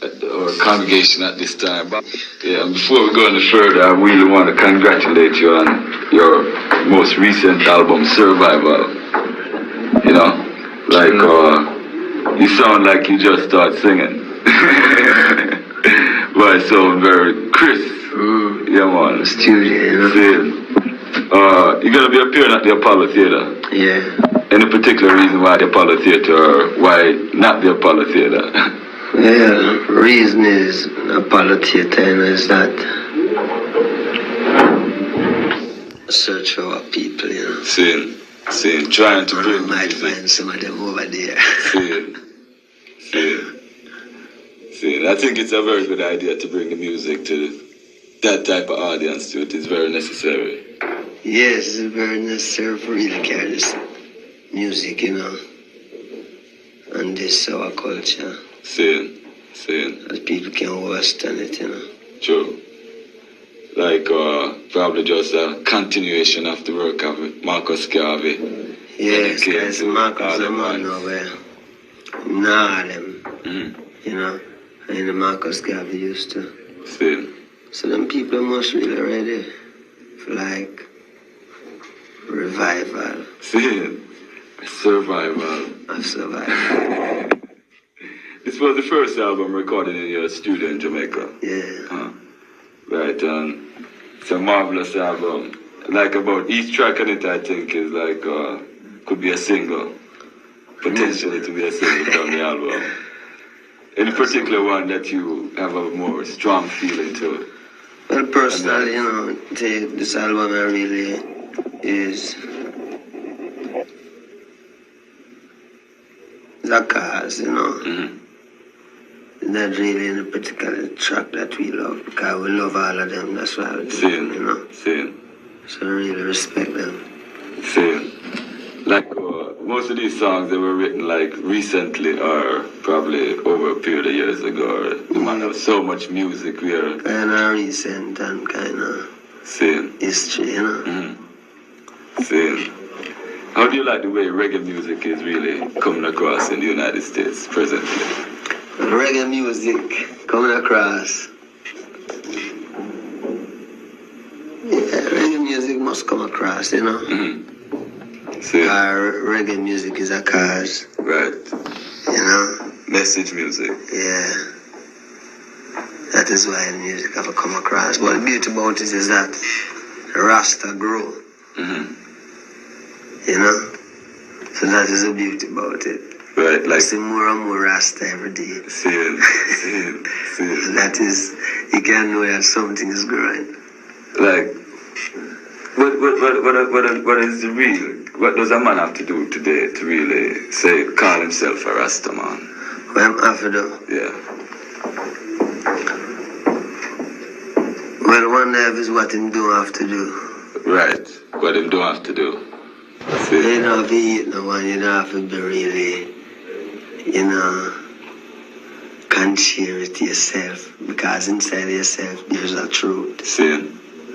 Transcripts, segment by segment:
at our congregation at this time. But yeah, and before we go any further, I really want to congratulate you on your most recent album, Survival. You know, like you sound like you just start singing. But it sounds very crisp. Yeah, man. Studio, you know. You're gonna be appearing at the Apollo Theater. Yeah. Any particular reason why the Apollo Theater, or why not the Apollo Theater? Well, reason is Apollo Theater is that search for our people, you know. Seeing, trying to bring might music. find some of them over there. Seeing. I think it's a very good idea to bring the music to that type of audience to it. It's very necessary. Yes, it's very necessary for me to carry this music, you know. And this our culture. Seeing. That people can understand it, you know. True. Like probably just a continuation of the work of Marcus Garvey. Yes, because Marcus the man over them, you know, and the Marcus Garvey used to. So them people must really ready for like revival. Survival. Of survival. This was the first album recorded in your studio in Jamaica. Yeah. Right, and it's a marvelous album. Like about each track on it, I think, is like, could be a single. Potentially to be a single on the album. Any particular one that you have a more strong feeling to? Well, personally, you know, this album really is the cause, you know. Not really any particular track that we love, because we love all of them, that's why we do them, you know. So I really respect them. Like most of these songs, they were written like recently or probably over a period of years ago. The man have so much music here. Kind of recent and kind of history, you know. How do you like the way reggae music is really coming across in the United States presently? Reggae music coming across. Yeah, reggae music must come across, you know. Reggae music is a cause. Right. You know? Message music. Yeah. That is why the music have to come across. But the beauty about it is that Rasta grow. You know? So that is the beauty about it. Right, like see more and more Rasta every day. Seeing. That is, you can know that something is growing. Like, what is the real? What does a man have to do today to really call himself a Rasta man? What I'm have to do? Yeah. Well, one have is what him don't have to do. Right, what him don't have to do. You don't have to eat no one, you don't have to be really, you know, can't share it to yourself, because inside yourself there's a truth.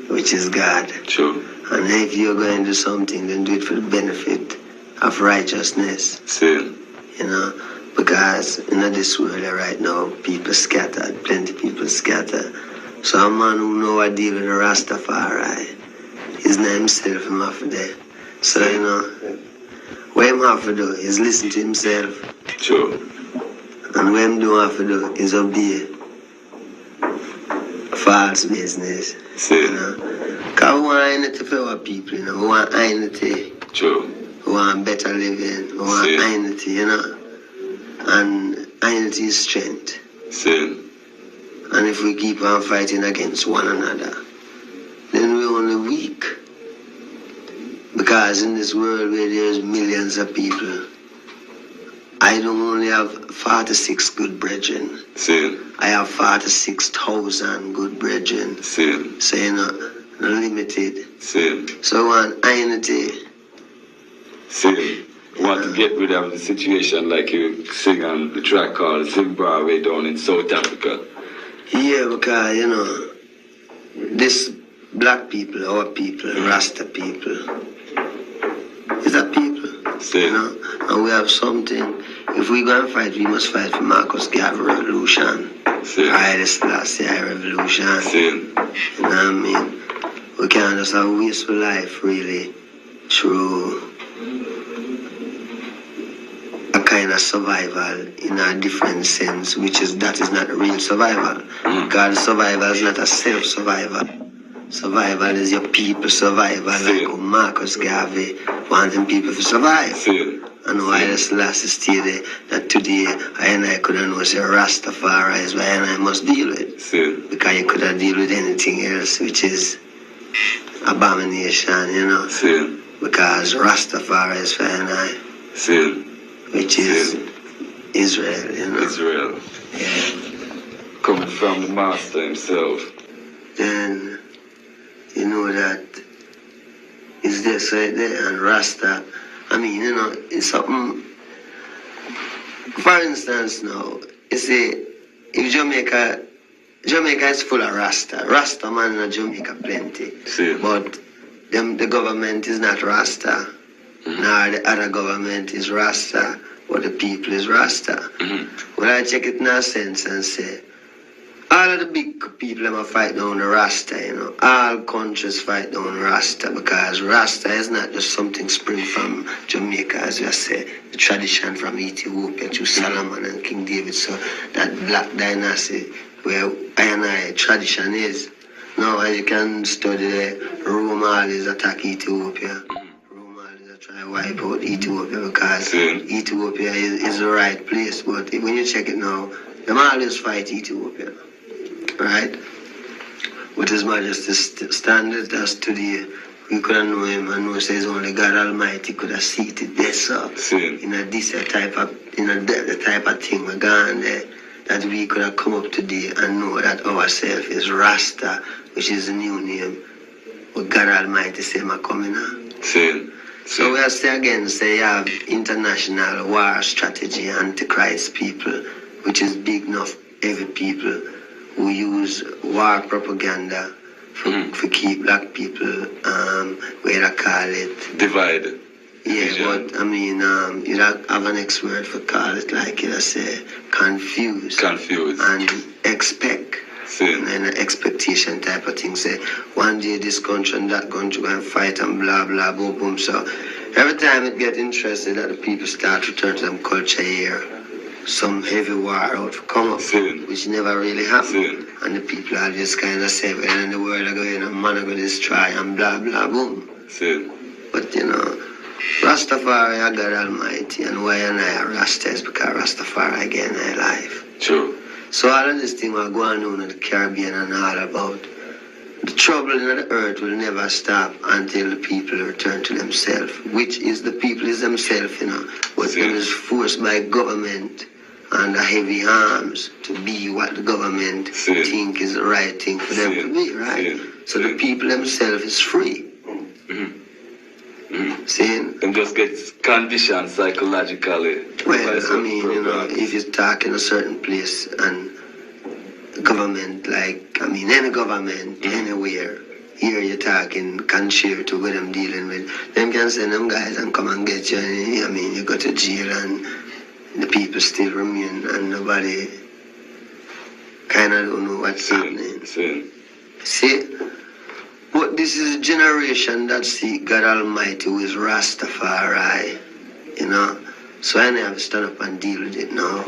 Which is God. True. And if you're going to do something, then do it for the benefit of righteousness. You know, because in this world right now, people scattered, plenty people scattered. So a man who know what deal with the Rastafari, he's not himself, him have to there. So, you know, what him have to do is listen to himself. True. And what him don't have to do is obey false business. You know? Because we want unity for our people, you know. We want unity. True. We want better living. We want unity, you know. And unity is strength. And if we keep on fighting against one another, then we're only weak. Because in this world where there's millions of people, I don't only have 46 good brethren. I have 46,000 good brethren. So, you know, limited. So I want unity. Want to get rid of the situation like you sing on the track called Zimbabwe down in South Africa. Yeah, because, you know, this black people, our people, Rasta people, is a people, you know, and we have something. If we go and fight, we must fight for Marcus Garvey revolution. Haile Selassie revolution. Same. You know what I mean? We can't just have a wasteful life, really, through a kind of survival in a different sense, that is not real survival. Because survival is not a self-survival. Survival is your people survival, like Marcus Garvey wanting people to survive. And Haile Selassie stated that today I and I couldn't know say Rastafari is what I and I must deal with. Because you couldn't deal with anything else, which is abomination, you know. Because Rastafari is for I and I. Which is Israel, you know. Israel. Yeah. Coming from the master himself. Then you know that it's this right there, and Rasta, I mean, you know, it's something. For instance, now, you see, if Jamaica is full of Rasta man in Jamaica plenty. But the government is not Rasta. Nor the other government is Rasta, but the people is Rasta. Well, I check it in a sense and say, all of the big people them fight down the Rasta, you know. All countries fight down Rasta because Rasta is not just something spring from Jamaica, as we say, the tradition from Ethiopia to Solomon and King David. So that black dynasty where I tradition is. Now, as you can study, Rome always attack Ethiopia. Try to wipe out Ethiopia because Ethiopia is the right place. But when you check it now, them always fight Ethiopia, right? With His Majesty's standards, that's today, we couldn't know Him and know says only God Almighty could have seated this up in a this type of the type of thing we're going there, that we could have come up today and know that ourselves is Rasta, which is the new name. What God Almighty say, "Ma coming now." So we have to again say you have international war strategy, antichrist people, which is big enough, every people who use war propaganda for keep black people, where they call it divided. Yeah, but I mean, you don't have an next word for call it, like you say, confused. And expect. And then expectation type of thing. Say, one day this country and that country going to fight and blah, blah, boom, boom. So every time it get interested that the people start to return to them culture here, some heavy war out to come up, which never really happened. And the people are just kind of say, well, in the world are going, and man are going to destroy and blah, blah, boom. But you know, Rastafari are God Almighty, and why and I are Rasta is because Rastafari again in life. True. So all of this thing are going on in the Caribbean and all about the trouble in the earth will never stop until the people return to themselves, which is the people is themselves, you know. But them is forced by government under heavy arms to be what the government think is the right thing for them to be, right? So the people themselves is free. Seeing? And just get conditioned psychologically. Well, I mean, you know, if you talk in a certain place and government, like, I mean, any government, anywhere, here you're talking, can share to what I'm dealing with, them can send them guys and come and get you, and, I mean, you go to jail and the people still remain and nobody kind of don't know what's happening. See? But this is a generation that see God Almighty who is Rastafari, you know. So I have to stand up and deal with it now.